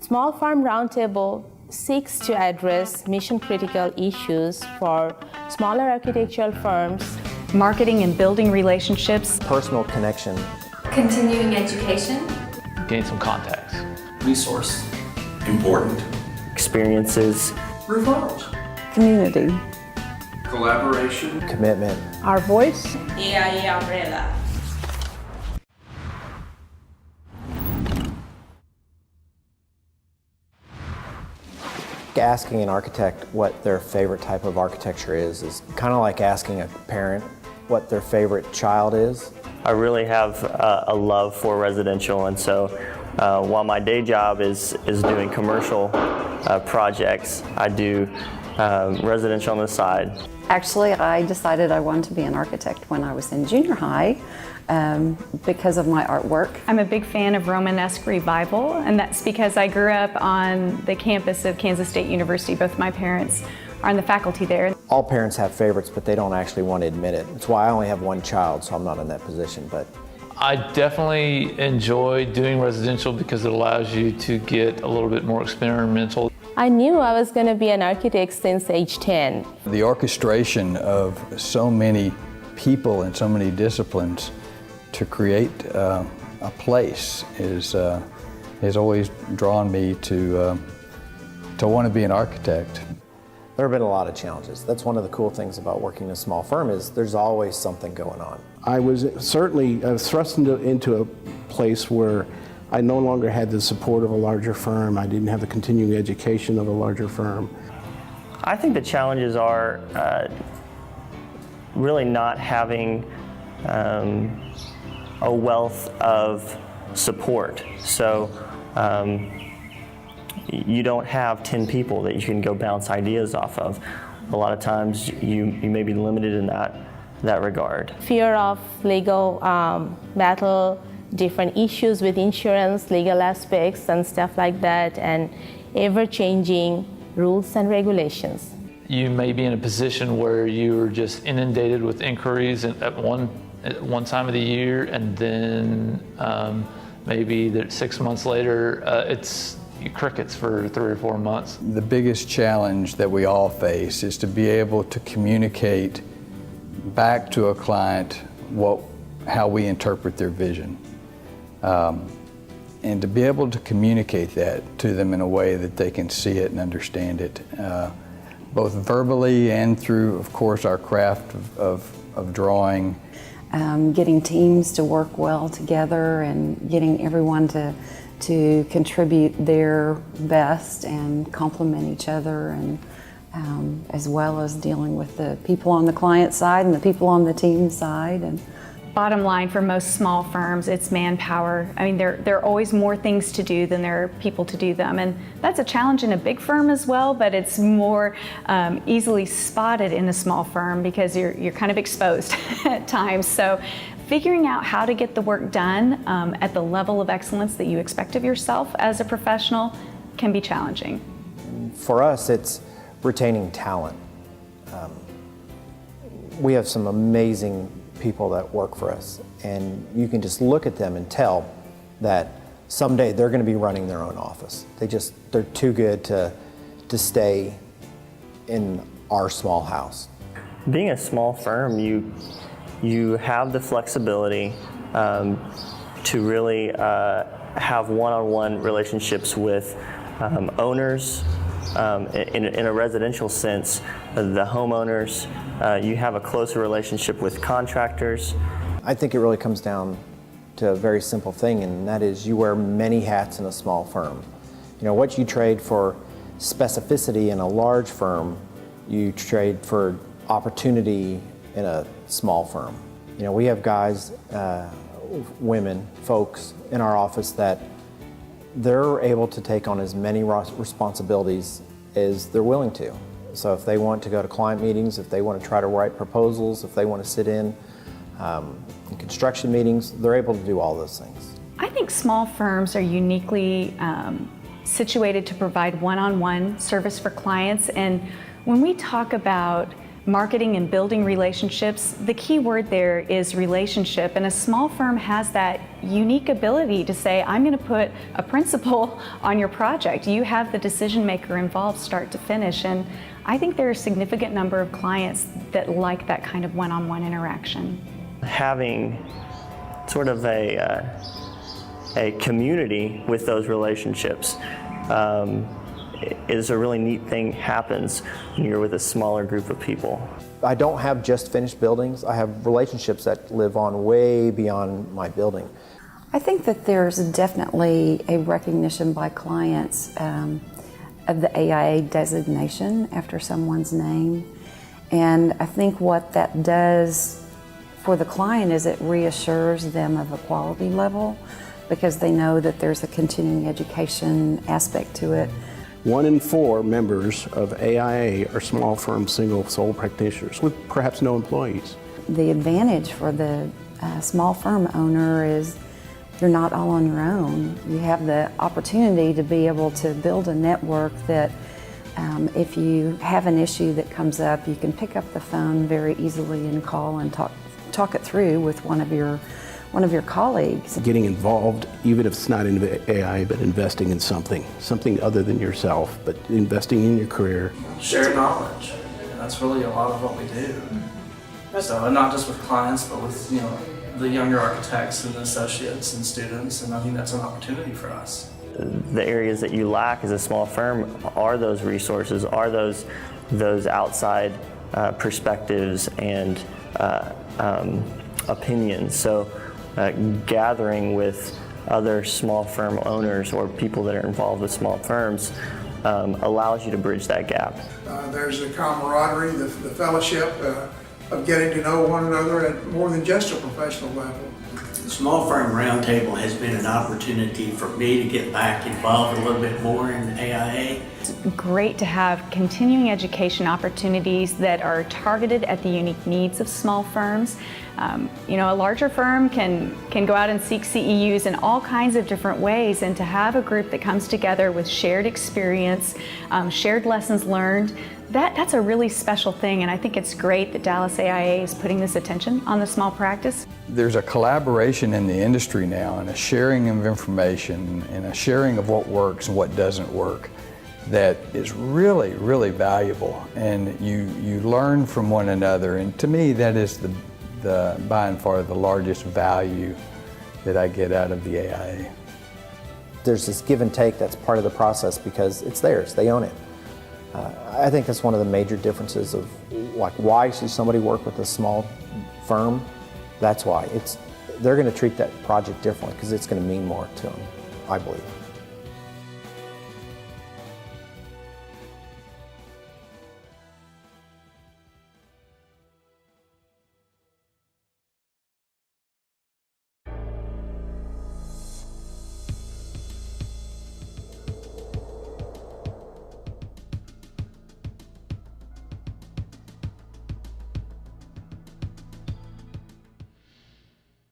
Small Farm Roundtable seeks to address mission-critical issues for smaller architectural firms, marketing and building relationships, personal connection, continuing education, gain some contacts, resource, important, experiences, referrals, community, collaboration, commitment, our voice, EIE umbrella. Asking an architect what their favorite type of architecture is kind of like asking a parent what their favorite child is. I really have a love for residential, and so while my day job is doing commercial projects, I do residential on the side. Actually, I decided I wanted to be an architect when I was in junior high because of my artwork. I'm a big fan of Romanesque Revival, and that's because I grew up on the campus of Kansas State University. Both my parents are on the faculty there. All parents have favorites, but they don't actually want to admit it. That's why I only have one child, so I'm not in that position. But I definitely enjoy doing residential because it allows you to get a little bit more experimental. I knew I was going to be an architect since age 10. The orchestration of so many people and so many disciplines to create a place has always drawn me to want to be an architect. there have been a lot of challenges. That's one of the cool things about working in a small firm is there's always something going on. I was certainly thrust into a place where I no longer had the support of a larger firm. I didn't have the continuing education of a larger firm. I think the challenges are really not having a wealth of support. So you don't have 10 people that you can go bounce ideas off of. A lot of times you may be limited in that regard. Fear of legal battle, different issues with insurance, legal aspects and stuff like that, and ever-changing rules and regulations. You may be in a position where you're just inundated with inquiries at one time of the year, and then maybe that 6 months later, it's crickets for 3 or 4 months. The biggest challenge that we all face is to be able to communicate back to a client how we interpret their vision. And to be able to communicate that to them in a way that they can see it and understand it, both verbally and through, of course, our craft of drawing. Getting teams to work well together and getting everyone to contribute their best and complement each other, and as well as dealing with the people on the client side and the people on the team side. And bottom line, for most small firms, it's manpower. I mean, there are always more things to do than there are people to do them, and that's a challenge in a big firm as well, but it's more easily spotted in a small firm because you're kind of exposed at times. So figuring out how to get the work done at the level of excellence that you expect of yourself as a professional can be challenging. For us, it's retaining talent. We have some amazing people that work for us, and you can just look at them and tell that someday they're going to be running their own office. They're too good to stay in our small house. Being a small firm, you have the flexibility to really have one-on-one relationships with owners. In a residential sense, the homeowners, you have a closer relationship with contractors. I think it really comes down to a very simple thing, and that is you wear many hats in a small firm. You know, what you trade for specificity in a large firm, you trade for opportunity in a small firm. You know, we have guys, women, folks in our office that they're able to take on as many responsibilities as they're willing to. So if they want to go to client meetings, if they want to try to write proposals, if they want to sit in construction meetings, they're able to do all those things. I think small firms are uniquely situated to provide one-on-one service for clients, and when we talk about marketing and building relationships, the key word there is relationship, and a small firm has that unique ability to say, I'm going to put a principal on your project. You have the decision maker involved start to finish, and I think there are a significant number of clients that like that kind of one-on-one interaction. Having sort of a community with those relationships is a really neat thing happens when you're with a smaller group of people. I don't have just finished buildings. I have relationships that live on way beyond my building. I think that there's definitely a recognition by clients of the AIA designation after someone's name. And I think what that does for the client is it reassures them of a quality level because they know that there's a continuing education aspect to it. 1 in 4 members of AIA are small firm single sole practitioners with perhaps no employees. The advantage for the small firm owner is you're not all on your own. You have the opportunity to be able to build a network that if you have an issue that comes up, you can pick up the phone very easily and call and talk it through with one of your colleagues. Getting involved, even if it's not in AI, but investing in something other than yourself, but investing in your career. Share knowledge. That's really a lot of what we do. So, and not just with clients, but with the younger architects and associates and students, and I think that's an opportunity for us. The areas that you lack as a small firm are those resources, are those outside perspectives and opinions. So gathering with other small firm owners or people that are involved with small firms allows you to bridge that gap. There's the camaraderie, the fellowship of getting to know one another at more than just a professional level. The Small Firm Roundtable has been an opportunity for me to get back involved a little bit more in AIA. It's great to have continuing education opportunities that are targeted at the unique needs of small firms. A larger firm can go out and seek CEUs in all kinds of different ways, and to have a group that comes together with shared experience, shared lessons learned, that's a really special thing, and I think it's great that Dallas AIA is putting this attention on the small practice. There's a collaboration in the industry now and a sharing of information and a sharing of what works and what doesn't work that is really, really valuable, and you learn from one another, and to me that is the by and far the largest value that I get out of the AIA. There's this give and take that's part of the process because it's theirs, they own it. I think that's one of the major differences of why should somebody work with a small firm? That's why. They're going to treat that project differently because it's going to mean more to them, I believe.